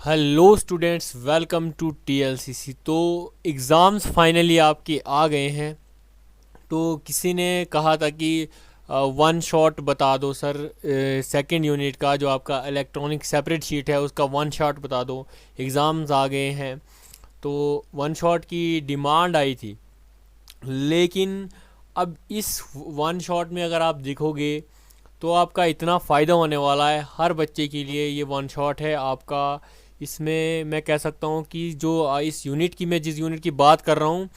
Hello students, welcome to TLCC. तो exams finally आपके आ गए हैं। तो किसी ने कहा था कि वन शॉट बता दो सर, सेकंड यूनिट का जो आपका इलेक्ट्रॉनिक सेपरेट शीट है उसका वन शॉट बता दो, एग्ज़ाम्स आ गए हैं। तो वन शॉट की डिमांड आई थी, लेकिन अब इस वन शॉट में अगर आप देखोगे तो आपका इतना फ़ायदा होने वाला है हर बच्चे के लिए। ये वन शॉट है आपका। इसमें मैं कह सकता हूँ कि जो इस यूनिट की, मैं जिस यूनिट की बात कर रहा हूँ,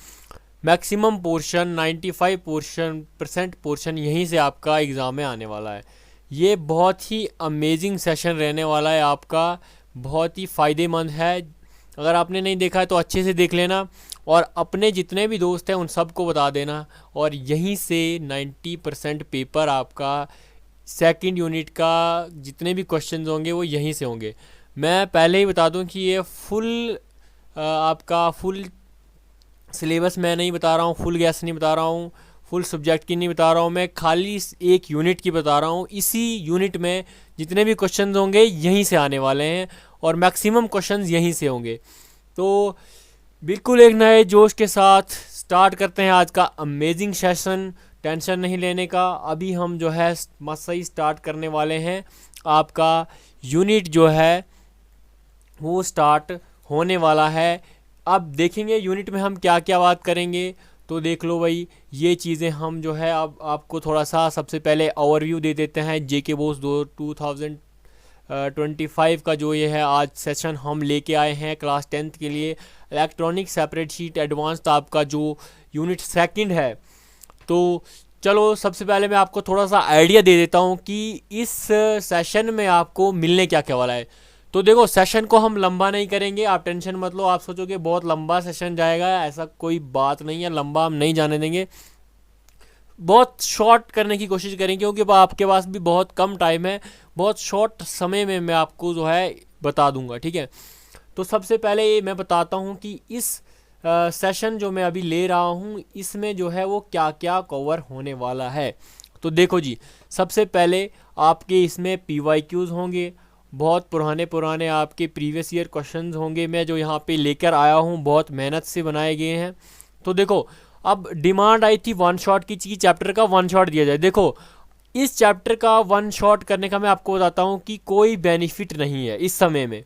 मैक्सिमम पोर्शन 95% पोर्शन यहीं से आपका एग्ज़ाम में आने वाला है। ये बहुत ही अमेजिंग सेशन रहने वाला है आपका, बहुत ही फ़ायदेमंद है। अगर आपने नहीं देखा है तो अच्छे से देख लेना और अपने जितने भी दोस्त हैं उन सबको बता देना। और यहीं से 90% पेपर आपका सेकंड यूनिट का जितने भी क्वेश्चंस होंगे वो यहीं से होंगे। मैं पहले ही बता दूं कि ये आपका फुल सिलेबस मैं नहीं बता रहा हूँ, फुल गैस नहीं बता रहा हूँ, फुल सब्जेक्ट की नहीं बता रहा हूँ, मैं खाली इस एक यूनिट की बता रहा हूँ। इसी यूनिट में जितने भी क्वेश्चंस होंगे यहीं से आने वाले हैं और मैक्सिमम क्वेश्चंस यहीं से होंगे। तो बिल्कुल एक नए जोश के साथ स्टार्ट करते हैं आज का अमेजिंग सेशन। टेंशन नहीं लेने का, अभी हम जो है मस्त ही स्टार्ट करने वाले हैं। आपका यूनिट जो है वो स्टार्ट होने वाला है। अब देखेंगे यूनिट में हम क्या क्या बात करेंगे। तो देख लो भाई, ये चीज़ें हम जो है अब आपको थोड़ा सा सबसे पहले ओवरव्यू दे देते हैं। जेके बोस 2025 का जो ये है आज सेशन हम लेके आए हैं क्लास 10th के लिए। इलेक्ट्रॉनिक सेपरेट शीट एडवांस्ड आपका जो यूनिट सेकंड है। तो चलो सबसे पहले मैं आपको थोड़ा सा आइडिया दे देता हूँ कि इस सेशन में आपको मिलने क्या क्या वाला है। तो देखो, सेशन को हम लंबा नहीं करेंगे, आप टेंशन मत लो। आप सोचोगे बहुत लंबा सेशन जाएगा, ऐसा कोई बात नहीं है, लंबा हम नहीं जाने देंगे। बहुत शॉर्ट करने की कोशिश करेंगे क्योंकि आपके पास भी बहुत कम टाइम है। बहुत शॉर्ट समय में मैं आपको जो है बता दूंगा, ठीक है। तो सबसे पहले ये मैं बताता हूँ कि इस सेशन जो मैं अभी ले रहा हूँ इसमें जो है वो क्या क्या कवर होने वाला है। तो देखो जी, सबसे पहले आपके इसमें PYQs होंगे, बहुत पुराने पुराने आपके प्रीवियस ईयर क्वेश्चंस होंगे। मैं जो यहाँ पे लेकर आया हूँ बहुत मेहनत से बनाए गए हैं। तो देखो, अब डिमांड आई थी वन शॉट की, चैप्टर का वन शॉट दिया जाए। देखो, इस चैप्टर का वन शॉट करने का मैं आपको बताता हूँ कि कोई बेनिफिट नहीं है इस समय में,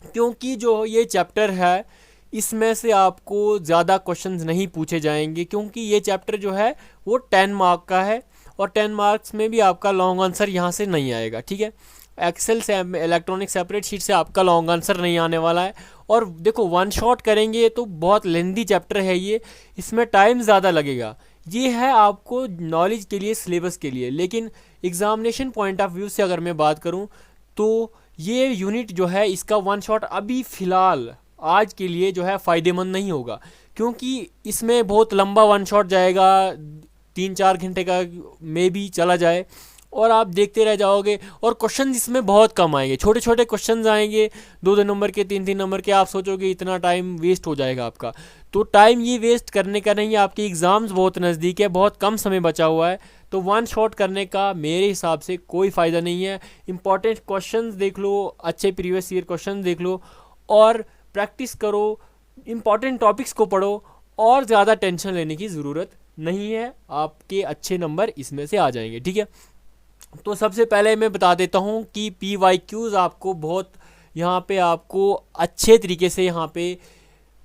क्योंकि जो ये चैप्टर है इसमें से आपको ज़्यादा क्वेश्चंस नहीं पूछे जाएंगे, क्योंकि ये चैप्टर जो है वो 10 मार्क का है और 10 मार्क्स में भी आपका लॉन्ग आंसर यहाँ से नहीं आएगा, ठीक है। एक्सेल से, इलेक्ट्रॉनिक सेपरेट शीट से आपका लॉन्ग आंसर नहीं आने वाला है। और देखो, वन शॉट करेंगे तो बहुत लेंदी चैप्टर है ये, इसमें टाइम ज़्यादा लगेगा। ये है आपको नॉलेज के लिए, सिलेबस के लिए, लेकिन एग्जामिनेशन पॉइंट ऑफ व्यू से अगर मैं बात करूँ तो ये यूनिट जो है इसका वन शॉट अभी फ़िलहाल आज के लिए जो है फ़ायदेमंद नहीं होगा, क्योंकि इसमें बहुत लंबा वन शॉट जाएगा, 3-4 घंटे का में भी चला जाए और आप देखते रह जाओगे और क्वेश्चन इसमें बहुत कम आएंगे, छोटे छोटे क्वेश्चंस आएंगे, 2-2 नंबर के, 3-3 नंबर के। आप सोचोगे इतना टाइम वेस्ट हो जाएगा आपका, तो टाइम ये वेस्ट करने का नहीं है। आपके एग्ज़ाम्स बहुत नज़दीक है, बहुत कम समय बचा हुआ है, तो वन शॉट करने का मेरे हिसाब से कोई फ़ायदा नहीं है। इंपॉर्टेंट क्वेश्चंस देख लो, अच्छे प्रीवियस ईयर क्वेश्चन देख लो और प्रैक्टिस करो, इंपॉर्टेंट टॉपिक्स को पढ़ो और ज़्यादा टेंशन लेने की ज़रूरत नहीं है। आपके अच्छे नंबर इसमें से आ जाएंगे, ठीक है। तो सबसे पहले मैं बता देता हूँ कि PYQs आपको बहुत यहाँ पे आपको अच्छे तरीके से यहाँ पे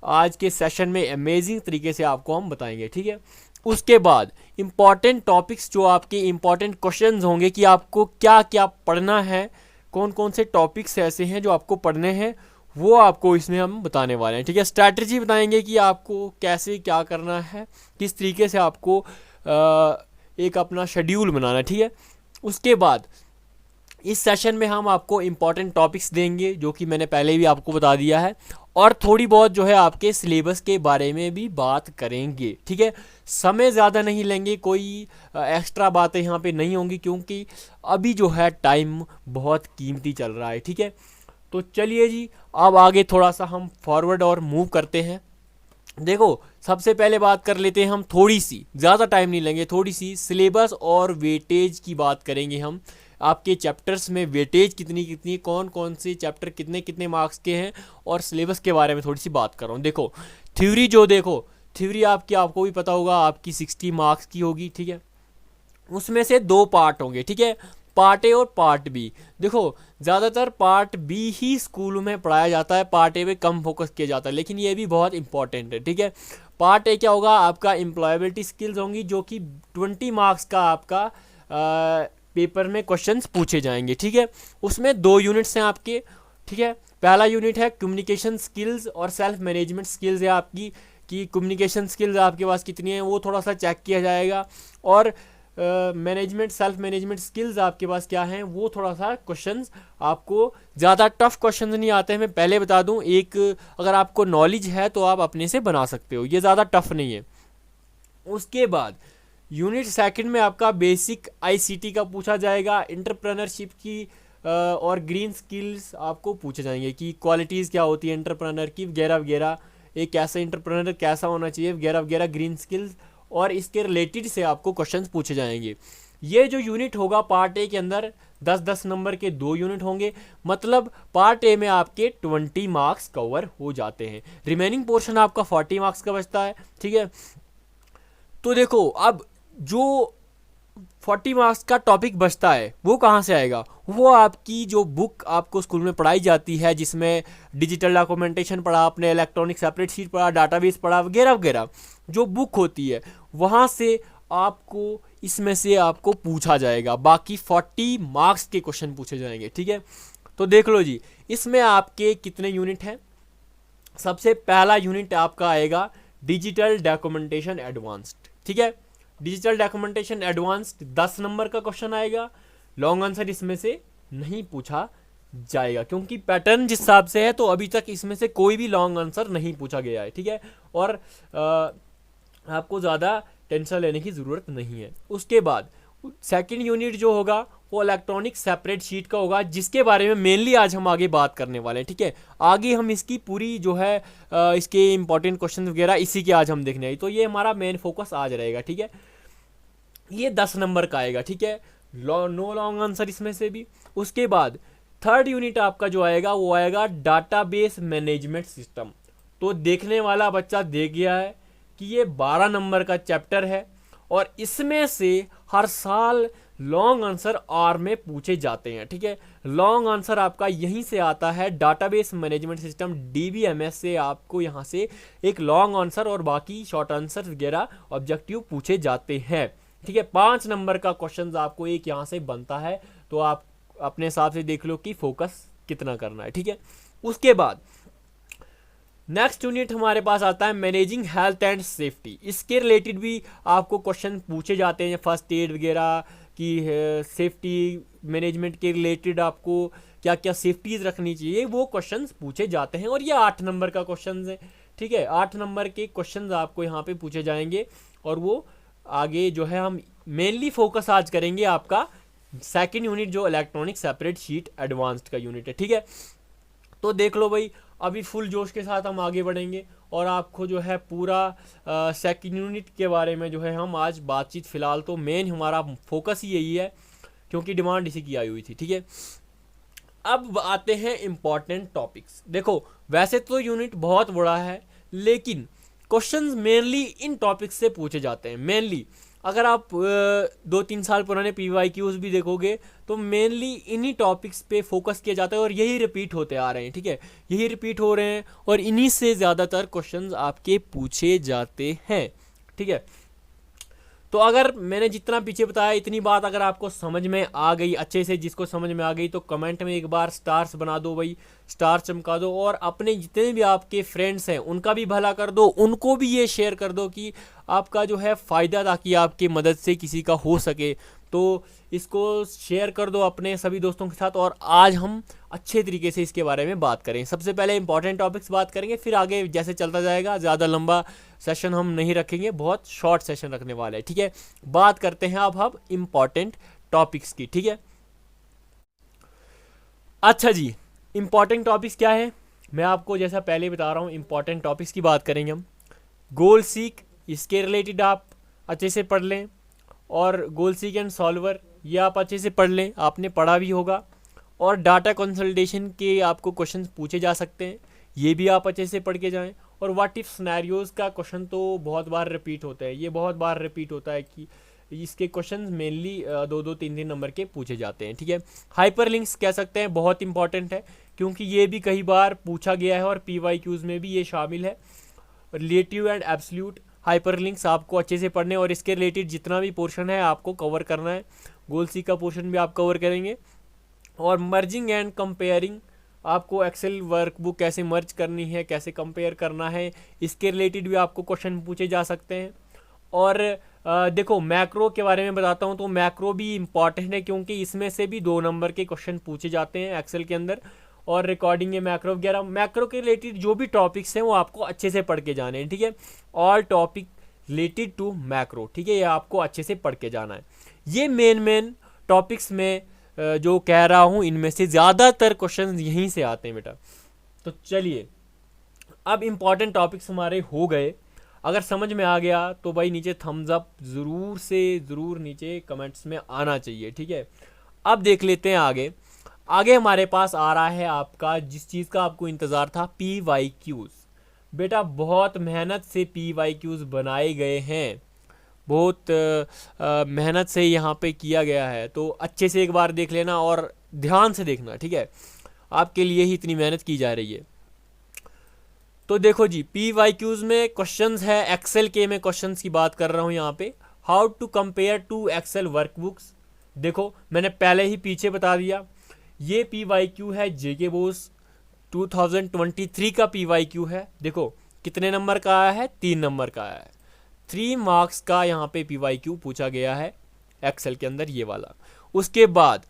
आज के सेशन में अमेजिंग तरीके से आपको हम बताएंगे, ठीक है। उसके बाद इम्पॉर्टेंट टॉपिक्स, जो आपके इम्पॉर्टेंट क्वेश्चंस होंगे कि आपको क्या क्या पढ़ना है, कौन कौन से टॉपिक्स ऐसे हैं जो आपको पढ़ने हैं, वो आपको इसमें हम बताने वाले हैं, ठीक है। स्ट्रैटेजी बताएंगे कि आपको कैसे क्या करना है, किस तरीके से आपको एक अपना शेड्यूल बनाना है, ठीक है। उसके बाद इस सेशन में हम आपको इम्पॉर्टेंट टॉपिक्स देंगे जो कि मैंने पहले भी आपको बता दिया है, और थोड़ी बहुत जो है आपके सिलेबस के बारे में भी बात करेंगे, ठीक है। समय ज़्यादा नहीं लेंगे, कोई एक्स्ट्रा बातें यहाँ पे नहीं होंगी, क्योंकि अभी जो है टाइम बहुत कीमती चल रहा है, ठीक है। तो चलिए जी, अब आगे थोड़ा सा हम फॉरवर्ड और मूव करते हैं। देखो, सबसे पहले बात कर लेते हैं हम, थोड़ी सी, ज़्यादा टाइम नहीं लेंगे, थोड़ी सी सिलेबस और वेटेज की बात करेंगे हम। आपके चैप्टर्स में वेटेज कितनी कितनी, कौन कौन से चैप्टर कितने कितने मार्क्स के हैं, और सिलेबस के बारे में थोड़ी सी बात कर रहा हूँ। देखो थ्योरी जो, देखो थ्योरी आपको भी पता होगा, आपकी 60 मार्क्स की होगी, ठीक है। उसमें से 2 पार्ट होंगे, ठीक है, पार्ट ए और पार्ट बी। देखो ज़्यादातर पार्ट बी ही स्कूलों में पढ़ाया जाता है, पार्ट ए में कम फोकस किया जाता है, लेकिन ये भी बहुत इंपॉर्टेंट है, ठीक है। पार्ट ए क्या होगा, आपका एम्प्लॉयबिलिटी स्किल्स होंगी, जो कि 20 मार्क्स का आपका पेपर में क्वेश्चंस पूछे जाएंगे, ठीक है। उसमें 2 यूनिट्स हैं आपके, ठीक है। पहला यूनिट है कम्युनिकेशन स्किल्स और सेल्फ मैनेजमेंट स्किल्स है आपकी, कि कम्युनिकेशन स्किल्स आपके पास कितनी है वो थोड़ा सा चेक किया जाएगा, और मैनेजमेंट सेल्फ मैनेजमेंट स्किल्स आपके पास क्या हैं वो थोड़ा सा क्वेश्चंस, आपको ज़्यादा टफ क्वेश्चंस नहीं आते हैं, मैं पहले बता दूं। एक अगर आपको नॉलेज है तो आप अपने से बना सकते हो, ये ज़्यादा टफ नहीं है। उसके बाद यूनिट सेकंड में आपका बेसिक आईसीटी का पूछा जाएगा, एंटरप्रेन्योरशिप की और ग्रीन स्किल्स आपको पूछे जाएंगे, कि क्वालिटीज़ क्या होती है एंटरप्रेन्योर की वगैरह वगैरह, एक कैसा एंटरप्रेन्योर कैसा होना चाहिए वगैरह वगैरह, ग्रीन स्किल्स, और इसके रिलेटेड से आपको क्वेश्चंस पूछे जाएंगे। ये जो यूनिट होगा पार्ट ए के अंदर 10-10 नंबर के 2 यूनिट होंगे, मतलब पार्ट ए में आपके 20 मार्क्स कवर हो जाते हैं, रिमेनिंग पोर्शन आपका 40 मार्क्स का बचता है, ठीक है। तो देखो अब जो 40 मार्क्स का टॉपिक बचता है वो कहाँ से आएगा, वो आपकी जो बुक आपको स्कूल में पढ़ाई जाती है, जिसमें डिजिटल डॉक्यूमेंटेशन पढ़ा आपने, इलेक्ट्रॉनिक सेपरेट शीट पढ़ा, डाटाबेस पढ़ा वगैरह वगैरह, जो बुक होती है वहाँ से आपको इसमें से आपको पूछा जाएगा, बाकी 40 मार्क्स के क्वेश्चन पूछे जाएंगे, ठीक है। तो देख लो जी, इसमें आपके कितने यूनिट हैं। सबसे पहला यूनिट आपका आएगा डिजिटल डॉक्यूमेंटेशन एडवांस्ड, ठीक है। डिजिटल डॉक्यूमेंटेशन एडवांस्ड 10 नंबर का क्वेश्चन आएगा, लॉन्ग आंसर इसमें से नहीं पूछा जाएगा, क्योंकि पैटर्न जिस हिसाब से है तो अभी तक इसमें से कोई भी लॉन्ग आंसर नहीं पूछा गया है, ठीक है। और आपको ज़्यादा टेंशन लेने की ज़रूरत नहीं है। उसके बाद सेकंड यूनिट जो होगा वो इलेक्ट्रॉनिक सेपरेट शीट का होगा, जिसके बारे में मेनली आज हम आगे बात करने वाले हैं, ठीक है। आगे हम इसकी पूरी जो है इसके इंपॉर्टेंट क्वेश्चन वगैरह इसी के आज हम देखने आए, तो ये हमारा मेन फोकस आज रहेगा, ठीक है। ये 10 नंबर का आएगा, ठीक है, नो लॉन्ग आंसर इसमें से भी। उसके बाद थर्ड यूनिट आपका जो आएगा वो आएगा डाटाबेस मैनेजमेंट सिस्टम। तो देखने वाला बच्चा देख गया है कि ये 12 नंबर का चैप्टर है, और इसमें से हर साल लॉन्ग आंसर आर में पूछे जाते हैं, ठीक है। लॉन्ग आंसर आपका यहीं से आता है, डाटाबेस मैनेजमेंट सिस्टम डीबीएमएस से आपको यहाँ से एक लॉन्ग आंसर और बाकी शॉर्ट आंसर वगैरह ऑब्जेक्टिव पूछे जाते हैं, ठीक है। 5 नंबर का क्वेश्चन आपको एक यहाँ से बनता है, तो आप अपने हिसाब से देख लो कि फोकस कितना करना है, ठीक है। उसके बाद नेक्स्ट यूनिट हमारे पास आता है मैनेजिंग हेल्थ एंड सेफ्टी। इसके रिलेटेड भी आपको क्वेश्चन पूछे जाते हैं, फर्स्ट एड वगैरह की, सेफ्टी मैनेजमेंट के रिलेटेड आपको क्या क्या सेफ्टीज रखनी चाहिए वो क्वेश्चंस पूछे जाते हैं, और ये 8 नंबर का क्वेश्चन है, ठीक है। 8 नंबर के क्वेश्चंस आपको यहाँ पे पूछे जाएंगे, और वो आगे जो है हम मेनली फोकस आज करेंगे आपका सेकंड यूनिट जो इलेक्ट्रॉनिक सेपरेट शीट एडवांस्ड का यूनिट है, ठीक है। तो देख लो भाई, अभी फुल जोश के साथ हम आगे बढ़ेंगे, और आपको जो है पूरा सेकंड यूनिट के बारे में जो है हम आज बातचीत, फिलहाल तो मेन हमारा फोकस ही यही है, क्योंकि डिमांड इसी की आई हुई थी, ठीक है। अब आते हैं इम्पॉर्टेंट टॉपिक्स। देखो वैसे तो यूनिट बहुत बड़ा है, लेकिन क्वेश्चंस मेनली इन टॉपिक्स से पूछे जाते हैं। मेनली अगर आप 2-3 साल पुराने PYQs भी देखोगे तो मेनली इन्हीं टॉपिक्स पे फोकस किया जाता है, और यही रिपीट होते आ रहे हैं, ठीक है। यही रिपीट हो रहे हैं, और इन्हीं से ज़्यादातर क्वेश्चंस आपके पूछे जाते हैं, ठीक है। तो अगर मैंने जितना पीछे बताया इतनी बात अगर आपको समझ में आ गई अच्छे से, जिसको समझ में आ गई तो कमेंट में एक बार स्टार्स बना दो भाई, स्टार चमका दो, और अपने जितने भी आपके फ्रेंड्स हैं उनका भी भला कर दो, उनको भी ये शेयर कर दो कि आपका जो है फ़ायदा, ताकि आपकी मदद से किसी का हो सके। तो इसको शेयर कर दो अपने सभी दोस्तों के साथ, और आज हम अच्छे तरीके से इसके बारे में बात करें। सबसे पहले इंपॉर्टेंट टॉपिक्स बात करेंगे, फिर आगे जैसे चलता जाएगा, ज़्यादा लंबा सेशन हम नहीं रखेंगे, बहुत शॉर्ट सेशन रखने वाला है, ठीक है। बात करते हैं अब हम इंपॉर्टेंट टॉपिक्स की, ठीक है। अच्छा जी, इंपॉर्टेंट टॉपिक्स क्या है, मैं आपको जैसा पहले बता रहा हूँ, इंपॉर्टेंट टॉपिक्स की बात करेंगे हम। गोल सीक, इसके रिलेटेड आप अच्छे से पढ़ लें, और गोल सीक एंड सॉल्वर ये आप अच्छे से पढ़ लें, आपने पढ़ा भी होगा। और डाटा कंसल्टेशन के आपको क्वेश्चंस पूछे जा सकते हैं, ये भी आप अच्छे से पढ़ के जाएं। और व्हाट इफ सिनेरियोज का क्वेश्चन तो बहुत बार रिपीट होता है, ये बहुत बार रिपीट होता है कि इसके क्वेश्चंस मेनली 2-2 3-3 नंबर के पूछे जाते हैं, ठीक है। हाइपरलिंक्स कह सकते हैं, बहुत इंपॉर्टेंट है क्योंकि ये भी कई बार पूछा गया है और पीवाईक्यूज में भी ये शामिल है। रिलेटिव एंड एब्सोल्यूट हाइपरलिंक्स आपको अच्छे से पढ़ने और इसके रिलेटेड जितना भी पोर्शन है आपको कवर करना है। गोल सी का पोर्शन भी आप कवर करेंगे। और मर्जिंग एंड कंपेयरिंग, आपको एक्सेल वर्कबुक कैसे मर्ज करनी है, कैसे कंपेयर करना है, इसके रिलेटेड भी आपको क्वेश्चन पूछे जा सकते हैं। और देखो मैक्रो के बारे में बताता हूँ, तो मैक्रो भी इम्पॉर्टेंट है क्योंकि इसमें से भी 2 नंबर के क्वेश्चन पूछे जाते हैं एक्सेल के अंदर। और रिकॉर्डिंग है मैक्रो वगैरह, मैक्रो के रिलेटेड जो भी टॉपिक्स हैं वो आपको अच्छे से पढ़ के जाने हैं, ठीक है। All topic related to macro, ठीक है, ये आपको अच्छे से पढ़ के जाना है। ये मेन टॉपिक्स में जो कह रहा हूँ इनमें से ज़्यादातर क्वेश्चन यहीं से आते हैं बेटा। तो चलिए अब इम्पॉर्टेंट टॉपिक्स हमारे हो गए। अगर समझ में आ गया तो भाई नीचे थम्स अप ज़रूर नीचे कमेंट्स में आना चाहिए, ठीक है। अब देख लेते हैं आगे हमारे पास आ रहा है आपका जिस चीज़ का आपको इंतज़ार था, PYQs। बेटा बहुत मेहनत से PYQs बनाए गए हैं, बहुत मेहनत से यहाँ पे किया गया है, तो अच्छे से एक बार देख लेना और ध्यान से देखना, ठीक है। आपके लिए ही इतनी मेहनत की जा रही है। तो देखो जी, PYQs में क्वेश्चंस है, एक्सेल के में क्वेश्चंस की बात कर रहा हूँ यहाँ पे। How to compare two Excel workbooks, देखो मैंने पहले ही पीछे बता दिया। ये PYQ है जेके बोस 2023 का PYQ है। देखो कितने नंबर का आया है, 3 नंबर का आया है। 3 मार्क्स का यहाँ पे PYQ पूछा गया है एक्सेल के अंदर, ये वाला। उसके बाद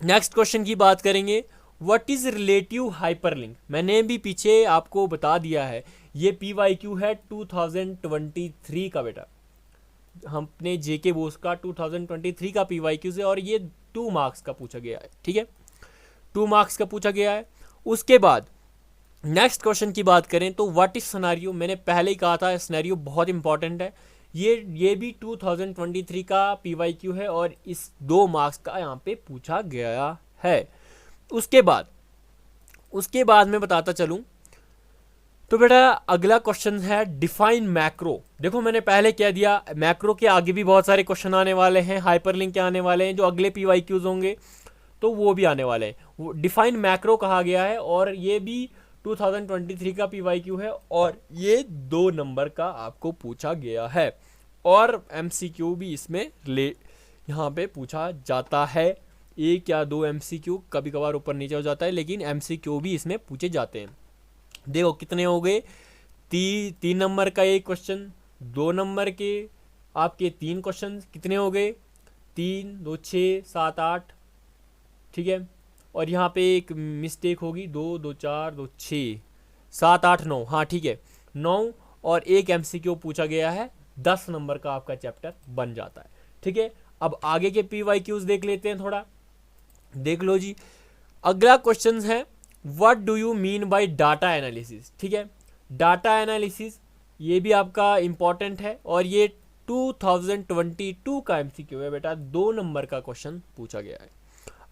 नेक्स्ट क्वेश्चन की बात करेंगे, व्हाट इज रिलेटिव हाइपरलिंक। मैंने भी पीछे आपको बता दिया है, ये PYQ है 2023 का बेटा, हमने जेके बोस का 2023 का PYQ से, और ये 2 मार्क्स का पूछा गया है, ठीक है, 2 मार्क्स का पूछा गया है। उसके बाद नेक्स्ट क्वेश्चन की बात करें तो व्हाट इज सिनेरियो, मैंने पहले ही कहा था सिनेरियो बहुत इंपॉर्टेंट है। ये भी 2023 का PYQ है और इस 2 मार्क्स का यहाँ पे पूछा गया है। उसके बाद मैं बताता चलूं तो बेटा अगला क्वेश्चन है डिफाइन मैक्रो। देखो मैंने पहले कह दिया मैक्रो के आगे भी बहुत सारे क्वेश्चन आने वाले हैं, हाइपरलिंक के आने वाले हैं, जो अगले PYQs होंगे तो वो भी आने वाले हैं। डिफाइन मैक्रो कहा गया है और ये भी 2023 का PYQ है और ये 2 नंबर का आपको पूछा गया है। और MCQ भी इसमें यहाँ पे पूछा जाता है, 1 या 2 MCQ कभी कभार ऊपर नीचे हो जाता है, लेकिन MCQ भी इसमें पूछे जाते हैं। देखो कितने हो गए, 3 नंबर का 1 क्वेश्चन, 2 नंबर के आपके 3 क्वेश्चन, कितने हो गए, 3 2 6 7 8, ठीक है। और यहाँ पे एक मिस्टेक होगी, 2 2 4 2 6 7 8 9, हाँ ठीक है 9, और 1 MCQ पूछा गया है, 10 नंबर का आपका चैप्टर बन जाता है, ठीक है। अब आगे के PYQs देख लेते हैं, थोड़ा देख लो जी। अगला क्वेश्चन है what do you mean by data analysis, ठीक है। डाटा एनालिसिस ये भी आपका इंपॉर्टेंट है और ये 2022 का MCQ है बेटा, 2 नंबर का क्वेश्चन पूछा गया है।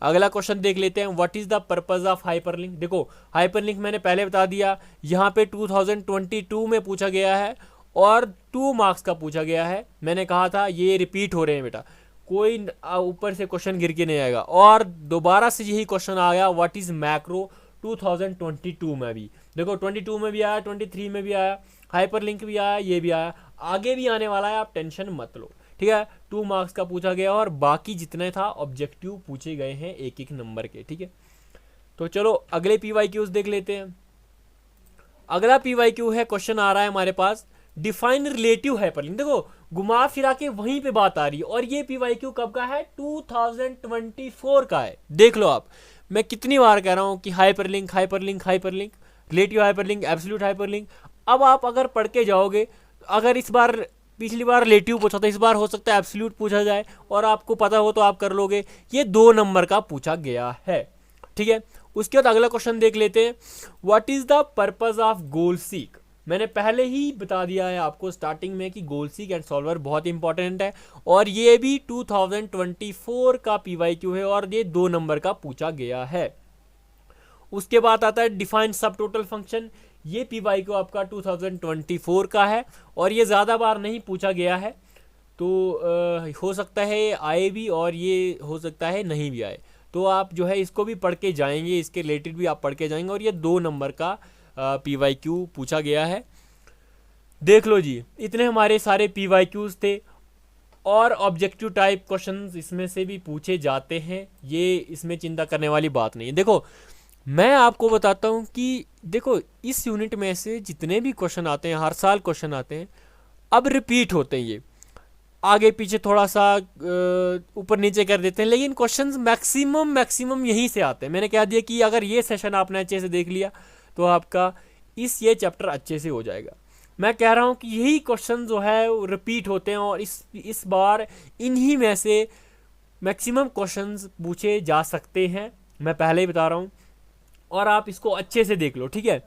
अगला क्वेश्चन देख लेते हैं, what is the purpose of hyperlink. देखो हाइपरलिंक मैंने पहले बता दिया, यहाँ पे 2022 में पूछा गया है और 2 मार्क्स का पूछा गया है। मैंने कहा था ये रिपीट हो रहे हैं बेटा, कोई ऊपर से क्वेश्चन गिर के नहीं आएगा। और दोबारा से यही क्वेश्चन आ गया, व्हाट इज मैक्रो 2022 में भी। देखो 22 में भी आया, 23 में भी आया, हाइपरलिंक भी आया, ये भी आया, आगे भी आने वाला है, आप टेंशन मत लो, ठीक है। 2 मार्क्स का पूछा गया और बाकी जितने था ऑब्जेक्टिव पूछे गए हैं 1-1 नंबर के, ठीक है। तो चलो अगले PYQs देख लेते हैं। अगला PYQ है, क्वेश्चन आ रहा है हमारे पास, डिफाइन रिलेटिव हाइपरलिंक। देखो घुमा फिरा के वहीं पे बात आ रही है और ये PYQ कब का है, 2024 का है। देख लो आप, मैं कितनी बार कह रहा हूँ कि hyperlink hyperlink hyperlink, relative hyperlink, absolute hyperlink. अब आप अगर पढ़ के जाओगे, अगर इस बार पिछली बार रिलेटिव पूछा था, इस बार हो सकता है एब्सोल्यूट पूछा जाए और आपको पता हो तो आप कर लोगे। ये 2 नंबर का पूछा गया है, ठीक है। उसके बाद अगला क्वेश्चन देख लेते हैं, what is the purpose of goal seek. मैंने पहले ही बता दिया है आपको स्टार्टिंग में कि गोल सीक एंड सॉल्वर बहुत इंपॉर्टेंट है, और ये भी 2024 का पीवाईक्यू है और ये 2 नंबर का पूछा गया है। उसके बाद आता है डिफाइन सब टोटल फंक्शन। ये पीवाईक्यू आपका 2024 का है और ये ज़्यादा बार नहीं पूछा गया है, तो हो सकता है आए भी और ये हो सकता है नहीं भी आए। तो आप जो है इसको भी पढ़ के जाएंगे, इसके रिलेटेड भी आप पढ़ के जाएंगे, और ये 2 नंबर का पीवाईक्यू पूछा गया है। देख लो जी, इतने हमारे सारे पीवाईक्यूज थे, और ऑब्जेक्टिव टाइप क्वेश्चंस इसमें से भी पूछे जाते हैं, ये इसमें चिंता करने वाली बात नहीं है। देखो मैं आपको बताता हूँ कि देखो इस यूनिट में से जितने भी क्वेश्चन आते हैं, हर साल क्वेश्चन आते हैं, अब रिपीट होते हैं, ये आगे पीछे थोड़ा सा ऊपर नीचे कर देते हैं, लेकिन क्वेश्चंस मैक्सिमम यहीं से आते हैं। मैंने कह दिया कि अगर ये सेशन आपने अच्छे से देख लिया तो आपका ये चैप्टर अच्छे से हो जाएगा। मैं कह रहा हूँ कि यही क्वेश्चन जो है वो रिपीट होते हैं, और इस बार इन्हीं में से मैक्सिमम क्वेश्चंस पूछे जा सकते हैं, मैं पहले ही बता रहा हूँ, और आप इसको अच्छे से देख लो, ठीक है।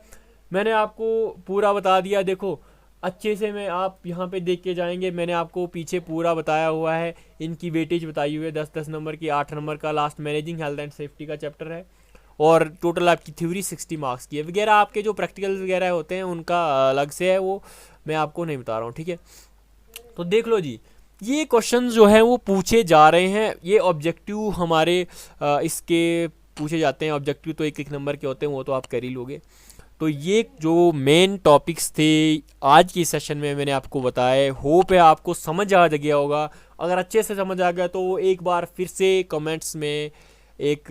मैंने आपको पूरा बता दिया, देखो अच्छे से मैं आप यहाँ पे देख के जाएंगे, मैंने आपको पीछे पूरा बताया हुआ है, इनकी वेटेज बताई हुई है, 10-10 नंबर की, 8 नंबर का last managing health and safety का चैप्टर है, और टोटल आपकी थ्योरी 60 मार्क्स की है। वगैरह आपके जो प्रैक्टिकल वगैरह होते हैं उनका अलग से है, वो मैं आपको नहीं बता रहा हूँ, ठीक है। तो देख लो जी, ये क्वेश्चन जो है वो पूछे जा रहे हैं, ये ऑब्जेक्टिव हमारे इसके पूछे जाते हैं। ऑब्जेक्टिव तो 1-1 नंबर के होते हैं, वो तो आप कर ही लोगे। तो ये जो मेन टॉपिक्स थे आज की सेशन में मैंने आपको बताए, होप है आपको समझ आ गया होगा। अगर अच्छे से समझ आ गया तो एक बार फिर से कमेंट्स में एक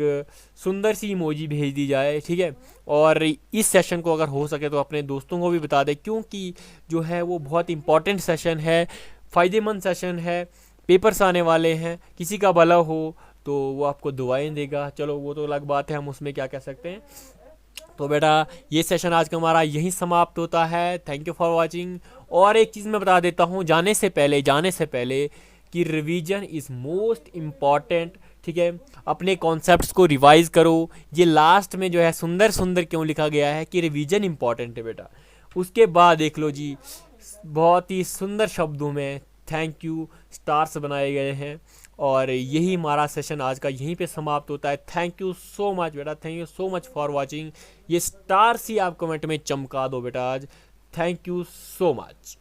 सुंदर सी इमोजी भेज दी जाए, ठीक है। और इस सेशन को अगर हो सके तो अपने दोस्तों को भी बता दें, क्योंकि जो है वो बहुत इंपॉर्टेंट सेशन है, फ़ायदेमंद सेशन है, पेपर्स आने वाले हैं, किसी का भला हो तो वो आपको दुआएं देगा। चलो वो तो अलग बात है, हम उसमें क्या कह सकते हैं। तो बेटा ये सेशन आज का हमारा यहीं समाप्त होता है। Thank you for watching. और एक चीज़ मैं बता देता हूँ जाने से पहले कि रिवीजन इज़ मोस्ट इम्पॉर्टेंट, ठीक है। अपने कॉन्सेप्ट्स को रिवाइज करो। ये लास्ट में जो है सुंदर क्यों लिखा गया है कि रिवीजन इम्पॉर्टेंट है बेटा। उसके बाद देख लो जी, बहुत ही सुंदर शब्दों में थैंक यू स्टार्स बनाए गए हैं, और यही हमारा सेशन आज का यहीं पे समाप्त होता है। थैंक यू सो मच बेटा, thank you so much for watching. ये स्टार्स ही आप कमेंट में चमका दो बेटा आज। Thank you so much.